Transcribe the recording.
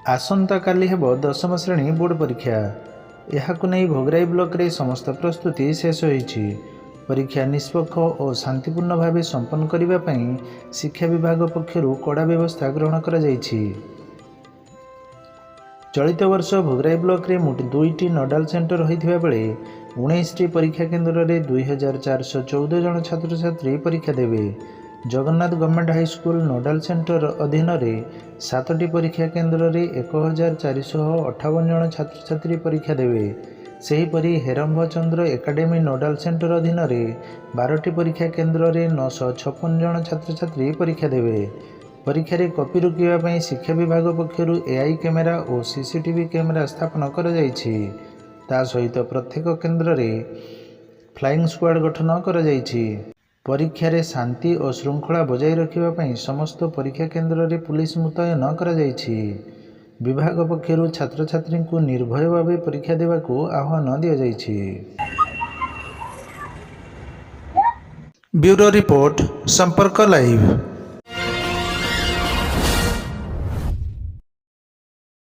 आसंता काली हेब 10म श्रेणी बोर्ड परीक्षा। यहाकु नहीं भोगराई ब्लॉक रे समस्त प्रस्तुति शेष होईछि। परीक्षा निष्पक्ष और शांतिपूर्ण भाव संपन्न करने पई शिक्षा विभाग पक्षरु कड़ा व्यवस्था ग्रहण करा जाईछि। चलित वर्ष भोगराई ब्लॉक रे मोट 2टी नोडाल सेंटर होइथिबा बेले 19टी परीक्षा केन्द्र रे 2414 जन छात्र छात्री परीक्षा देवे। Jagannath government high school nodal centre अधीन रे 7टी परीक्षा केन्द्र रे 1458 जन छात्र छात्री परीक्षा देवे। सेहीपरि हेरंब चंद्र एकाडेमी नोडाल सेंटर अधीन रे 12टी परीक्षा केन्द्र रे 956 जन छात्र छात्री परीक्षा देवे। परीक्षा रे कॉपी रोकिबा पई शिक्षा विभाग पक्षरु एआई कैमेरा और सीसीटीवी कैमेरा स्थापन करा जाईछि। ता सहित प्रत्येक केन्द्र रे फ्लाइंग स्क्वाड गठन करा जाईछि। परीक्षा रे शांति और श्रृंखला बजाय रखिबा पई समस्त परीक्षा केन्द्र रे पुलिस मुतयन करा जाईछि। विभाग पक्षरु छात्र छात्री को निर्भय भावे परीक्षा देबाकू आह्वान दिया जाईछि। ब्यूरो रिपोर्ट संपर्क लाइव।